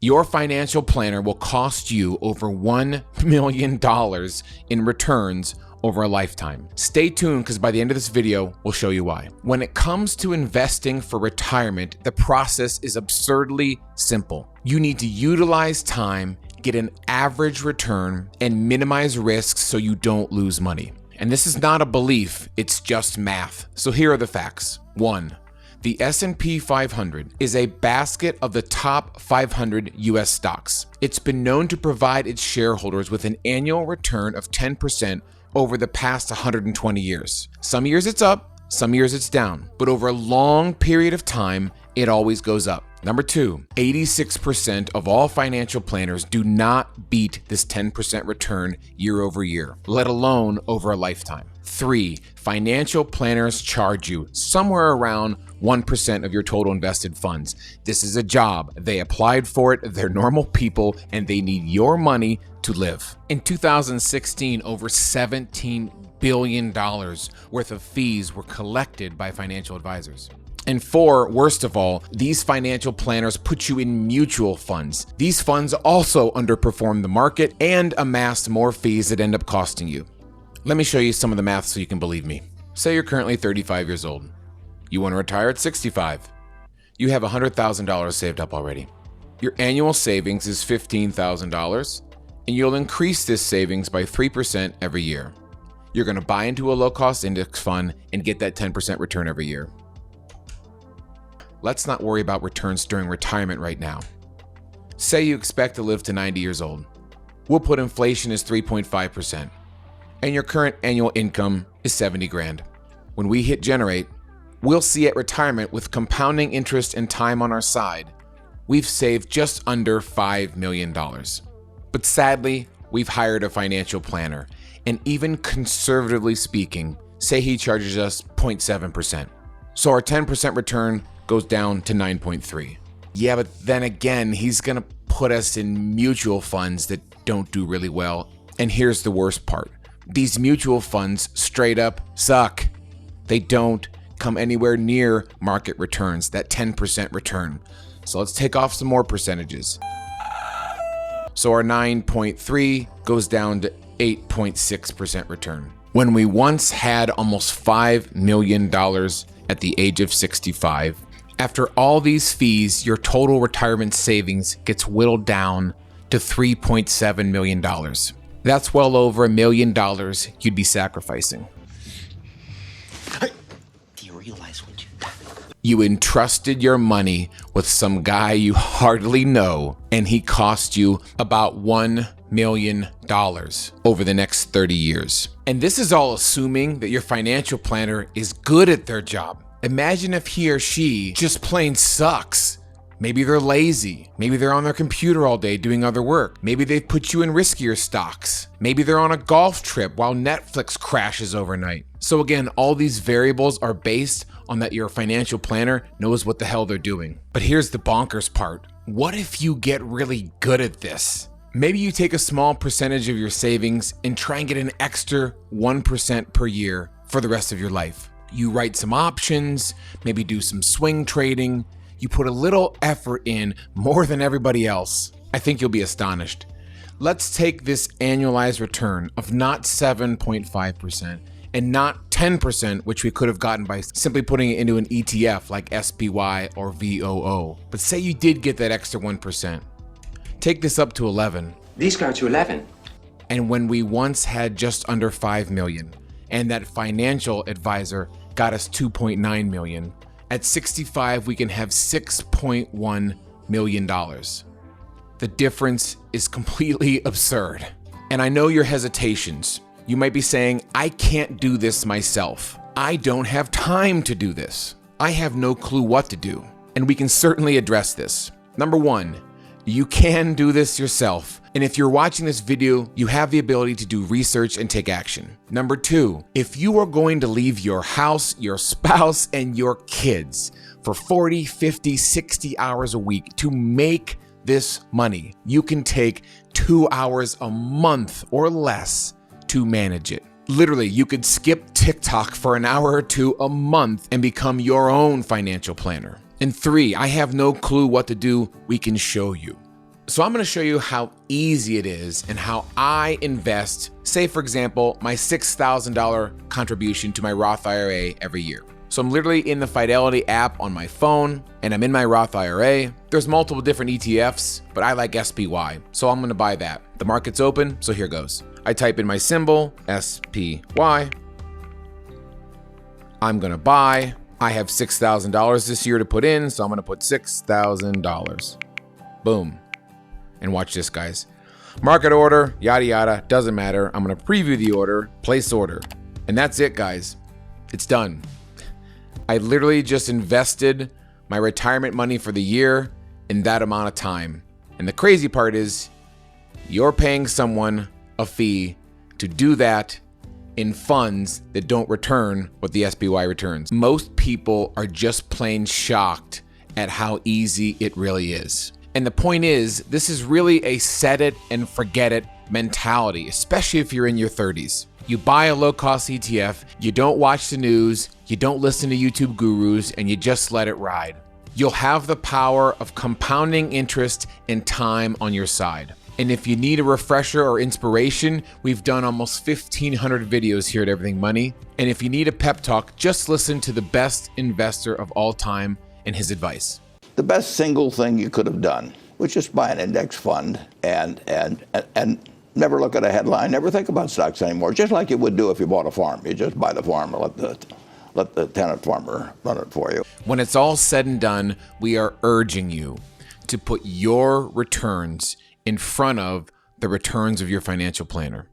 Your financial planner will cost you over $1 million in returns over a lifetime. Stay tuned, because by the end of this video, we'll show you why. When it comes to investing for retirement, the process is absurdly simple. You need to utilize time, get an average return, and minimize risks so you don't lose money. And this is not a belief, it's just math. So here are the facts. 1. The S&P 500 is a basket of the top 500 US stocks. It's been known to provide its shareholders with an annual return of 10% over the past 120 years. Some years it's up, some years it's down, but over a long period of time, it always goes up. Number 2, 86% of all financial planners do not beat this 10% return year over year, let alone over a lifetime. 3, financial planners charge you somewhere around 1% of your total invested funds. This is a job. They applied for it. They're normal people, and they need your money to live. In 2016, over $17 billion worth of fees were collected by financial advisors. And 4, worst of all, these financial planners put you in mutual funds. These funds also underperform the market and amass more fees that end up costing you. Let me show you some of the math so you can believe me. Say you're currently 35 years old. You want to retire at 65. You have $100,000 saved up already. Your annual savings is $15,000, and you'll increase this savings by 3% every year. You're going to buy into a low-cost index fund and get that 10% return every year. Let's not worry about returns during retirement right now. Say you expect to live to 90 years old. We'll put inflation as 3.5%, and your current annual income is 70 grand. When we hit generate, we'll see at retirement, with compounding interest and time on our side, we've saved just under $5 million. But sadly, we've hired a financial planner, and even conservatively speaking, say he charges us 0.7%. So our 10% return goes down to 9.3. Yeah, but then again, he's gonna put us in mutual funds that don't do really well. And here's the worst part. These mutual funds straight up suck. They don't come anywhere near market returns, that 10% return. So let's take off some more percentages. So our 9.3 goes down to 8.6% return. When we once had almost $5 million at the age of 65, after all these fees, your total retirement savings gets whittled down to $3.7 million. That's well over $1 million you'd be sacrificing. Do you realize what you've done? You entrusted your money with some guy you hardly know, and he cost you about $1 million over the next 30 years. And this is all assuming that your financial planner is good at their job. Imagine if he or she just plain sucks. Maybe they're lazy. Maybe they're on their computer all day doing other work. Maybe they've put you in riskier stocks. Maybe they're on a golf trip while Netflix crashes overnight. So again, all these variables are based on that your financial planner knows what the hell they're doing. But here's the bonkers part. What if you get really good at this? Maybe you take a small percentage of your savings and try and get an extra 1% per year for the rest of your life. You write some options, maybe do some swing trading. You put a little effort in more than everybody else. I think you'll be astonished. Let's take this annualized return of not 7.5% and not 10%, which we could have gotten by simply putting it into an ETF like SPY or VOO. But say you did get that extra 1%. Take this up to 11. These go to 11. And when we once had just under 5 million, and that financial advisor got us 2.9 million, at 65, we can have $6.1 million. The difference is completely absurd. And I know your hesitations. You might be saying, I can't do this myself. I don't have time to do this. I have no clue what to do. And we can certainly address this. Number 1, you can do this yourself. And if you're watching this video, you have the ability to do research and take action. Number 2, if you are going to leave your house, your spouse, and your kids for 40, 50, 60 hours a week to make this money, you can take 2 hours a month or less to manage it. Literally, you could skip TikTok for an hour or 2 a month and become your own financial planner. And 3, I have no clue what to do. We can show you. So I'm going to show you how easy it is and how I invest, say for example, my $6,000 contribution to my Roth IRA every year. So I'm literally in the Fidelity app on my phone and I'm in my Roth IRA. There's multiple different ETFs, but I like SPY, so I'm going to buy that. The market's open, so here goes. I type in my symbol, SPY. I'm going to buy. I have $6,000 this year to put in, so I'm going to put $6,000. Boom. And watch this, guys. Market order, yada yada, doesn't matter. I'm going to preview the order, place order. And that's it, guys. It's done. I literally just invested my retirement money for the year in that amount of time. And the crazy part is you're paying someone a fee to do that in funds that don't return what the SPY returns. Most people are just plain shocked at how easy it really is. And the point is, this is really a set it and forget it mentality, especially if you're in your 30s. You buy a low-cost ETF, you don't watch the news, you don't listen to YouTube gurus, and you just let it ride. You'll have the power of compounding interest and time on your side. And if you need a refresher or inspiration, we've done almost 1,500 videos here at Everything Money. And if you need a pep talk, just listen to the best investor of all time and his advice. The best single thing you could have done was just buy an index fund and never look at a headline, never think about stocks anymore, just like you would do if you bought a farm. You just buy the farm and let the tenant farmer run it for you. When it's all said and done, we are urging you to put your returns in front of the returns of your financial planner.